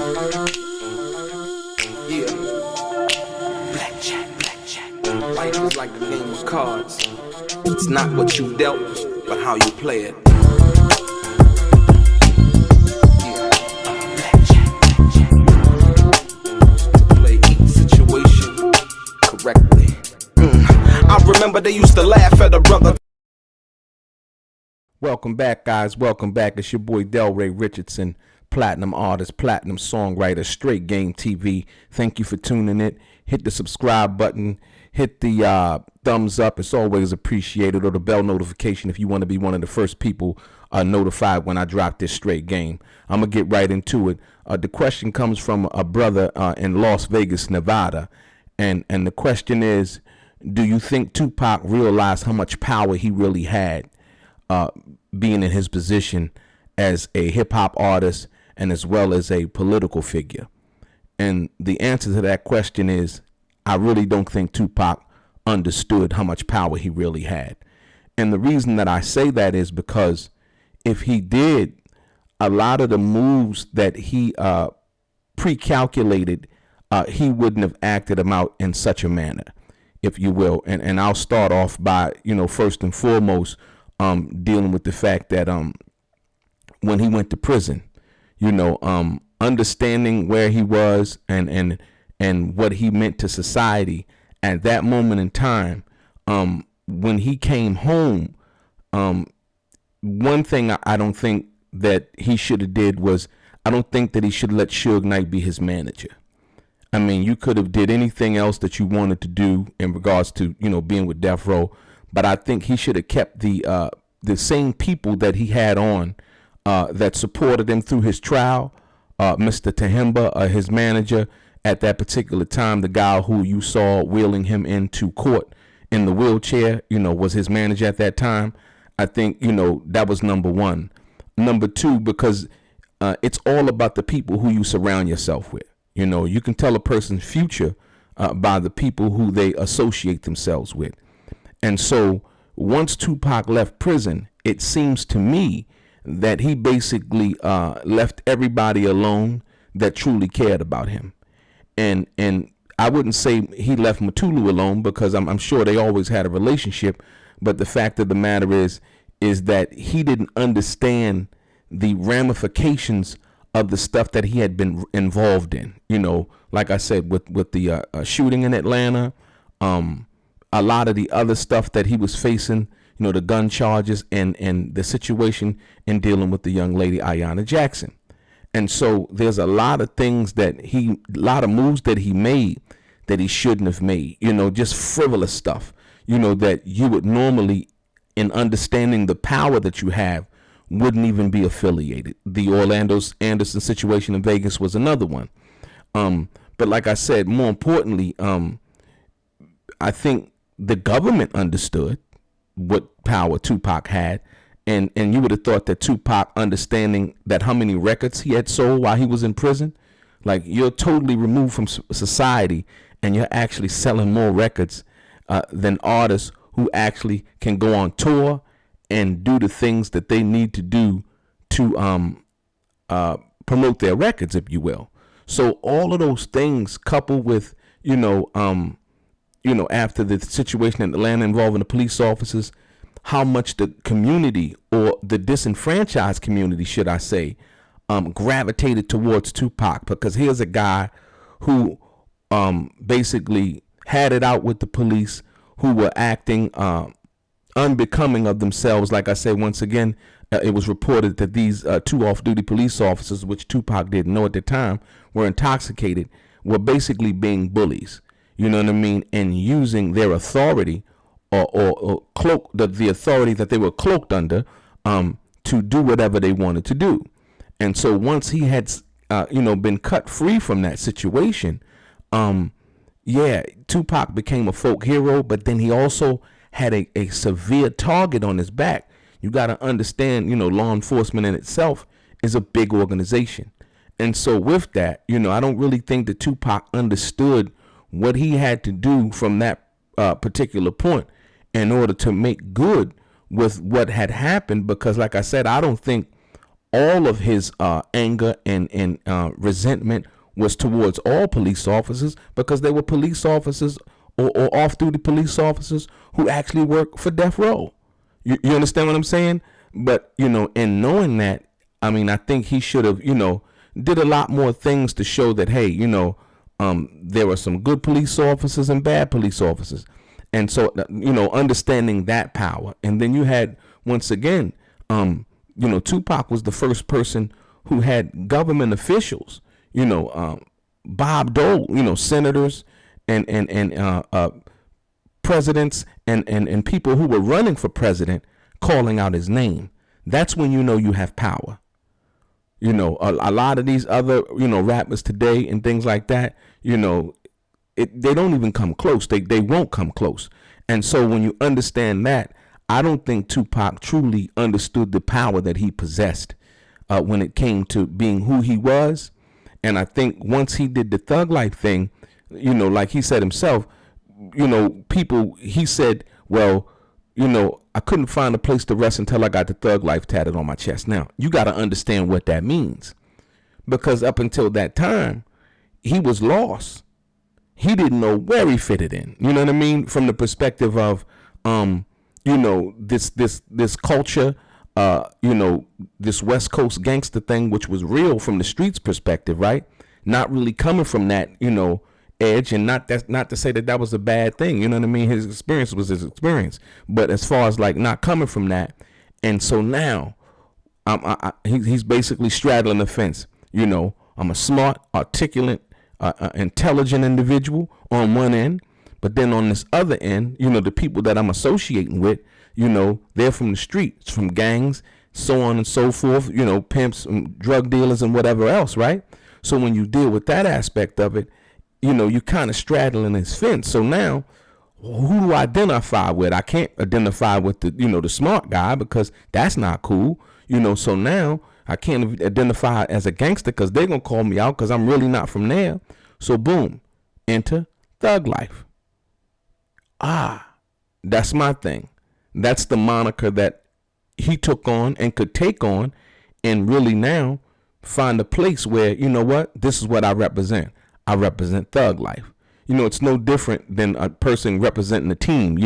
Yeah. Blackjack. Life is like a game of cards. It's not what you dealt, but how you play it. Yeah. Blackjack. To play each situation correctly. I remember they used to laugh at a brother. Welcome back, guys. Welcome back. It's your boy DELRAY Richardson, platinum artist, platinum songwriter, Straight Game TV. Thank you for tuning in. Hit the subscribe button. Hit the thumbs up. It's always appreciated. Or the bell notification if you want to be one of the first people notified when I drop this Straight Game. I'm going to get right into it. The question comes from a brother in Las Vegas, Nevada. And the question is, do you think Tupac realized how much power he really had being in his position as a hip-hop artist and as well as a political figure? And the answer to that question is, I really don't think Tupac understood how much power he really had. And the reason that I say that is because if he did, a lot of the moves that he pre-calculated, he wouldn't have acted them out in such a manner, if you will. And I'll start off by, first and foremost, dealing with the fact that when he went to prison, understanding where he was and what he meant to society at that moment in time, when he came home, one thing I don't think that he should have did was, I don't think that he should let Suge Knight be his manager. I mean, you could have did anything else that you wanted to do in regards to, being with Death Row, but I think he should have kept the same people that he had on that supported him through his trial. Mr. Tahimba, his manager at that particular time, the guy who you saw wheeling him into court in the wheelchair, was his manager at that time. I think, that was number one. Number two, because it's all about the people who you surround yourself with. You can tell a person's future by the people who they associate themselves with. And so once Tupac left prison, it seems to me that he basically left everybody alone that truly cared about him. And I wouldn't say he left Matulu alone, because I'm sure they always had a relationship. But the fact of the matter is that he didn't understand the ramifications of the stuff that he had been involved in. Like I said, with the shooting in Atlanta, a lot of the other stuff that he was facing, the gun charges and the situation in dealing with the young lady, Ayanna Jackson. And so there's a lot of things a lot of moves that he made that he shouldn't have made, just frivolous stuff, that you would normally, in understanding the power that you have, wouldn't even be affiliated. The Orlando Anderson situation in Vegas was another one. But like I said, more importantly, I think the government understood what power Tupac had. And you would have thought that Tupac, understanding that how many records he had sold while he was in prison, like, you're totally removed from society and you're actually selling more records than artists who actually can go on tour and do the things that they need to do to promote their records, if you will. So all of those things, coupled with, after the situation in Atlanta involving the police officers, how much the community, or the disenfranchised community, should I say, gravitated towards Tupac. Because here's a guy who basically had it out with the police, who were acting unbecoming of themselves. Like I said, once again, it was reported that these two off-duty police officers, which Tupac didn't know at the time, were intoxicated, were basically being bullies, you know what I mean, and using their authority or cloak the authority that they were cloaked under to do whatever they wanted to do. And so once he had been cut free from that situation, Tupac became a folk hero, but then he also had a severe target on his back. You got to understand, law enforcement in itself is a big organization. And so with that, I don't really think that Tupac understood what he had to do from that particular point in order to make good with what had happened. Because like I said, I don't think all of his anger and resentment was towards all police officers, because they were police officers or off-duty police officers who actually work for death row. You understand what I'm saying? But, in knowing that, I mean, I think he should have, did a lot more things to show that, hey, there were some good police officers and bad police officers. And so, understanding that power. And then you had, once again, Tupac was the first person who had government officials, Bob Dole, senators and presidents and people who were running for president calling out his name. That's when you have power. A lot of these other, rappers today and things like that, they don't even come close. They won't come close. And so when you understand that, I don't think Tupac truly understood the power that he possessed when it came to being who he was. And I think once he did the thug life thing, like he said himself, he said, well, I couldn't find a place to rest until I got the thug life tatted on my chest. Now, you got to understand what that means, because up until that time, he was lost. He didn't know where he fitted in. You know what I mean? From the perspective of, this culture, this West Coast gangster thing, which was real from the streets perspective, right? Not really coming from that, edge, and not to say that was a bad thing. You know what I mean? His experience was his experience, but as far as like not coming from that, and so now, he's basically straddling the fence. I'm a smart, articulate, intelligent individual on one end, but then on this other end, the people that I'm associating with, they're from the streets, from gangs, so on and so forth. Pimps, and drug dealers, and whatever else, right? So when you deal with that aspect of it, you kind of straddling his fence. So now, who do I identify with? I can't identify with the smart guy, because that's not cool. So now I can't identify as a gangster, because they're going to call me out, because I'm really not from there. So boom, enter thug life. That's my thing. That's the moniker that he took on and could take on, and really now find a place where, this is what I represent. I represent thug life. It's no different than a person representing a team.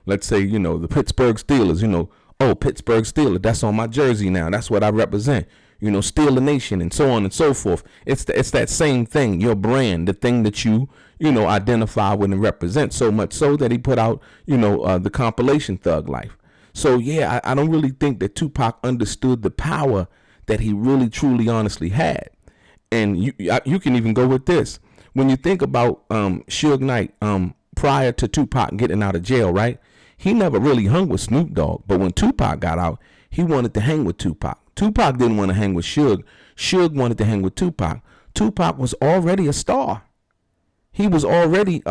Let's say, the Pittsburgh Steelers, Pittsburgh Steelers, that's on my jersey now. That's what I represent. Steal the nation, and so on and so forth. It's that same thing, your brand, the thing that you identify with and represent, so much so that he put out, the compilation Thug Life. So yeah, I don't really think that Tupac understood the power that he really, truly, honestly had. And you can even go with this. When you think about Suge Knight, prior to Tupac getting out of jail, right? He never really hung with Snoop Dogg. But when Tupac got out, he wanted to hang with Tupac. Tupac didn't want to hang with Suge. Suge wanted to hang with Tupac. Tupac was already a star. He was already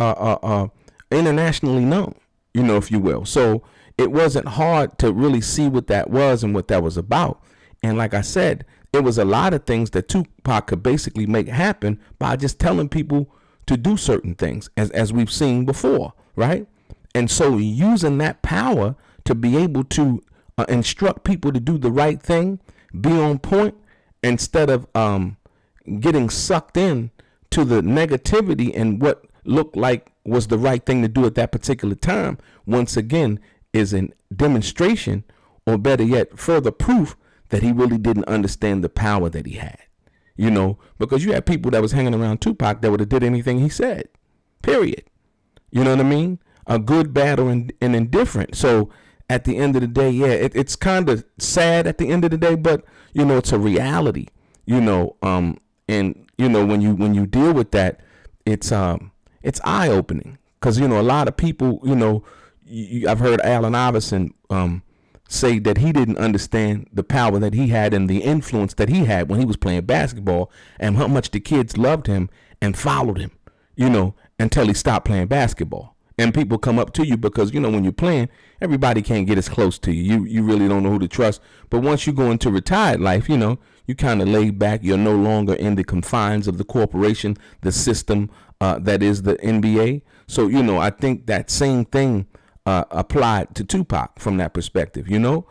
internationally known, if you will. So it wasn't hard to really see what that was and what that was about. And like I said, it was a lot of things that Tupac could basically make happen by just telling people to do certain things, as we've seen before, right? And so using that power to be able to instruct people to do the right thing, be on point, instead of getting sucked in to the negativity and what looked like was the right thing to do at that particular time, once again, is a demonstration, or better yet, further proof that he really didn't understand the power that he had. Because you had people that was hanging around Tupac that would have did anything he said, period. You know what I mean? A good, bad, or and indifferent. So at the end of the day, yeah, it's kind of sad at the end of the day, but it's a reality. And when you deal with that, it's eye opening, because a lot of people, I've heard Allen Iverson say that he didn't understand the power that he had and the influence that he had when he was playing basketball, and how much the kids loved him and followed him, until he stopped playing basketball. And people come up to you because, when you're playing, everybody can't get as close to you. You really don't know who to trust. But once you go into retired life, you kind of lay back. You're no longer in the confines of the corporation, the system that is the NBA. So, I think that same thing applied to Tupac from that perspective, while,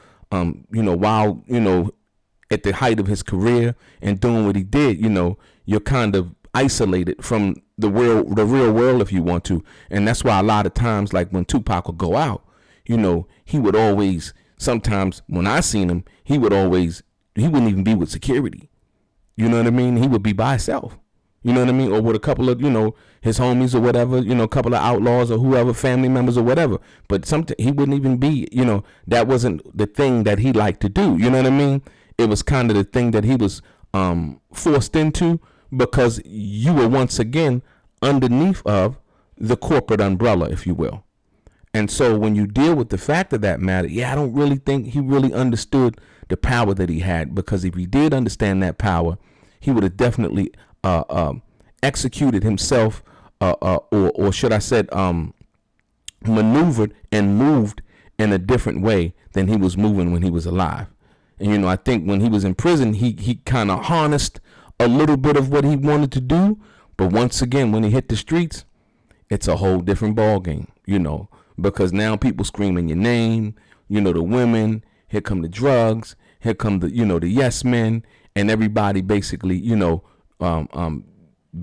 at the height of his career and doing what he did, you know, you're kind of isolated from the real world, if you want to. And that's why a lot of times, like when Tupac would go out, you know, he would always, sometimes when I seen him, he wouldn't even be with security. You know what I mean? He would be by himself. You know what I mean? Or with a couple of, you know, his homies or whatever, you know, a couple of outlaws or whoever, family members or whatever. But he wouldn't even be, you know, that wasn't the thing that he liked to do. You know what I mean? It was kind of the thing that he was forced into, because you were once again underneath of the corporate umbrella, if you will. And so when you deal with the fact of that matter, I don't really think he really understood the power that he had, because if he did understand that power, he would have definitely executed himself, or should I said, maneuvered and moved in a different way than he was moving when he was alive. And, you know, I think when he was in prison, he kind of harnessed a little bit of what he wanted to do. But once again, when he hit the streets, it's a whole different ball game, you know, because now people screaming your name, you know, the women, here come the drugs, here come the, you know, the yes men, and everybody basically, you know,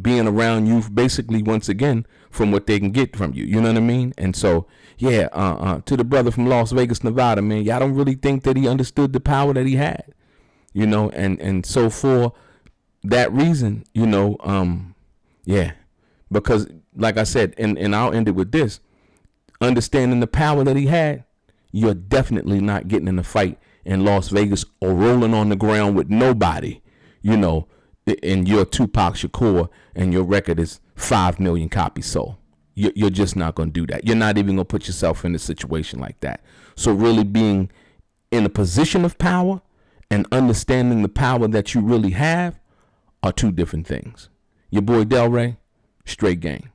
being around you basically once again from what they can get from you. You know what I mean? And so, to the brother from Las Vegas, Nevada, man, I don't really think that he understood the power that he had, you know, and so for that reason, you know, because like I said, and I'll end it with this, understanding the power that he had, you're definitely not getting in a fight in Las Vegas or rolling on the ground with nobody, you know, and you're Tupac Shakur and your record is 5 million copies sold. You're just not going to do that. You're not even going to put yourself in a situation like that. So really being in a position of power and understanding the power that you really have are two different things. Your boy DELRAY, straight game.